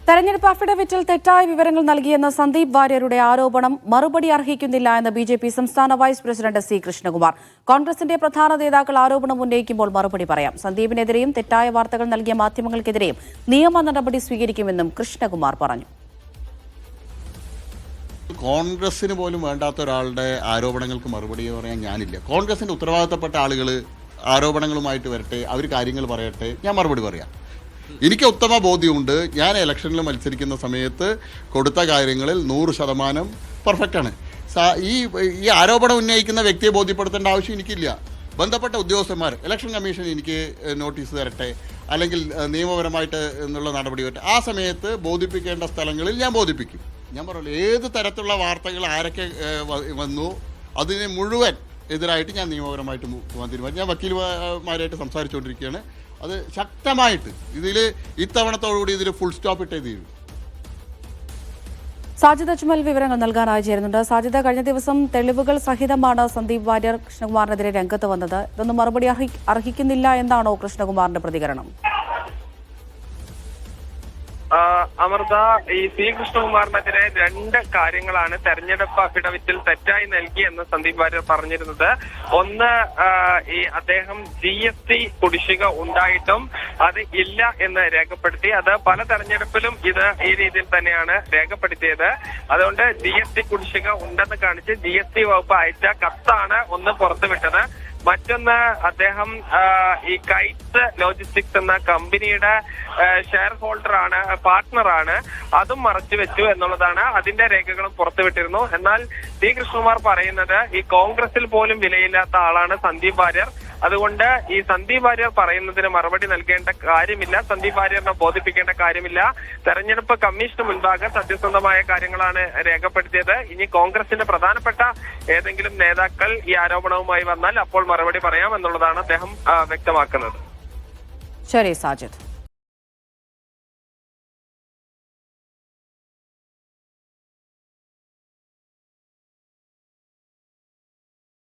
തെരഞ്ഞെടുപ്പ് അഫിഡവിറ്റിൽ തെറ്റായ വിവരങ്ങൾ നൽകിയെന്ന സന്ദീപ് വാര്യരുടെ ആരോപണം മറുപടി അർഹിക്കുന്നില്ല എന്ന് ബിജെപി സംസ്ഥാന വൈസ് പ്രസിഡന്റ് സി കൃഷ്ണകുമാർ. കോൺഗ്രസിന്റെ പ്രധാന നേതാക്കൾ ആരോപണം ഉന്നയിക്കുമ്പോൾ മറുപടി പറയാം. സന്ദീപിനെതിരെയും തെറ്റായ വാർത്തകൾ നൽകിയ മാധ്യമങ്ങൾക്കെതിരെയും നിയമ നടപടി സ്വീകരിക്കുമെന്നും കൃഷ്ണകുമാർ പറഞ്ഞു. കോൺഗ്രസിന് പോലും വേണ്ടാത്ത ഒരാളുടെ ആരോപണങ്ങൾക്ക് മറുപടി പറയാൻ ഞാനില്ല. കോൺഗ്രസിന്റെ ഉത്തരവാദിത്തപ്പെട്ട ആളുകൾ ആരോപണങ്ങളുമായിട്ട് വരട്ടെ, അവർ കാര്യങ്ങൾ പറയട്ടെ, ഞാൻ മറുപടി പറയാം. എനിക്ക് ഉത്തമ ബോധ്യമുണ്ട്. ഞാൻ ഇലക്ഷനിൽ മത്സരിക്കുന്ന സമയത്ത് കൊടുത്ത കാര്യങ്ങളിൽ 100% പെർഫെക്റ്റാണ്. ഈ ആരോപണം ഉന്നയിക്കുന്ന വ്യക്തിയെ ബോധ്യപ്പെടുത്തേണ്ട ആവശ്യം എനിക്കില്ല. ബന്ധപ്പെട്ട ഉദ്യോഗസ്ഥന്മാർ, ഇലക്ഷൻ കമ്മീഷൻ എനിക്ക് നോട്ടീസ് തരട്ടെ, അല്ലെങ്കിൽ നിയമപരമായിട്ട് എന്നുള്ള നടപടി വരട്ടെ. ആ സമയത്ത് ബോധിപ്പിക്കേണ്ട സ്ഥലങ്ങളിൽ ഞാൻ ബോധിപ്പിക്കും. ഞാൻ പറയല്ലോ, ഏത് തരത്തിലുള്ള വാർത്തകൾ ആരൊക്കെ വന്നു അതിനെ മുഴുവൻ എതിരായിട്ട് ഞാൻ നിയമപരമായിട്ട് തീരുമാനിക്കും. ഞാൻ വക്കീൽമാരായിട്ട് സംസാരിച്ചുകൊണ്ടിരിക്കുകയാണ്. അത് ശക്തമായിട്ട് ഇത്തവണത്തോടുകൂടി ഇതിൽ ഫുൾ സ്റ്റോപ്പ് ഇട്ടേ തീരും. സാജിദ അജ്മൽ വിവരങ്ങൾ നൽകാനായി ചേരുന്നുണ്ട്. സാജിദ, കഴിഞ്ഞ ദിവസം തെളിവുകൾ സഹിതമാണ് സന്ദീപ് വാര്യർ കൃഷ്ണകുമാറിനെതിരെ രംഗത്ത് വന്നത്. ഇതൊന്നും മറുപടി അർഹിക്കുന്നില്ല എന്നാണോ കൃഷ്ണകുമാറിന്റെ പ്രതികരണം? അമൃത, ഈ സി കൃഷ്ണകുമാറിനെതിരെ 2 കാര്യങ്ങളാണ് തെരഞ്ഞെടുപ്പ് അഫിഡവിറ്റിൽ തെറ്റായി നൽകിയെന്ന് സന്ദീപ് വാര്യർ പറഞ്ഞിരുന്നത്. ഒന്ന്, ഈ അദ്ദേഹം GST കുടിശ്ശിക ഉണ്ടായിട്ടും അത് ഇല്ല എന്ന് രേഖപ്പെടുത്തി. അത് പല തെരഞ്ഞെടുപ്പിലും ഇത് ഈ രീതിയിൽ തന്നെയാണ് രേഖപ്പെടുത്തിയത്. അതുകൊണ്ട് GST കുടിശ്ശിക ഉണ്ടെന്ന് കാണിച്ച് GST വകുപ്പ് അയച്ച കത്താണ് ഒന്ന് പുറത്തുവിട്ടത്. മറ്റൊന്ന്, അദ്ദേഹം ഈ കൈറ്റ്സ് ലോജിസ്റ്റിക്സ് എന്ന കമ്പനിയുടെ ഷെയർ ഹോൾഡറാണ്, പാർട്ട്ണറാണ്. അതും മറച്ചുവെച്ചു എന്നുള്ളതാണ്. അതിന്റെ രേഖകളും പുറത്തുവിട്ടിരുന്നു. എന്നാൽ സി കൃഷ്ണകുമാർ പറയുന്നത് ഈ കോൺഗ്രസിൽ പോലും വിലയില്ലാത്ത ആളാണ് സന്ദീപ് വാര്യർ. അതുകൊണ്ട് ഈ സന്ദീപ് വാര്യർ പറയുന്നതിന് മറുപടി നൽകേണ്ട കാര്യമില്ല, സന്ദീപ് വാര്യറിനെ ബോധിപ്പിക്കേണ്ട കാര്യമില്ല. തെരഞ്ഞെടുപ്പ് കമ്മീഷന് മുൻപാകെ സത്യസന്ധമായ കാര്യങ്ങളാണ് രേഖപ്പെടുത്തിയത്. ഇനി കോൺഗ്രസിന്റെ പ്രധാനപ്പെട്ട ഏതെങ്കിലും നേതാക്കൾ ഈ ആരോപണവുമായി വന്നാൽ അപ്പോൾ മറുപടി പറയാം എന്നുള്ളതാണ് അദ്ദേഹം വ്യക്തമാക്കുന്നത്. ശരി സാജിദ്.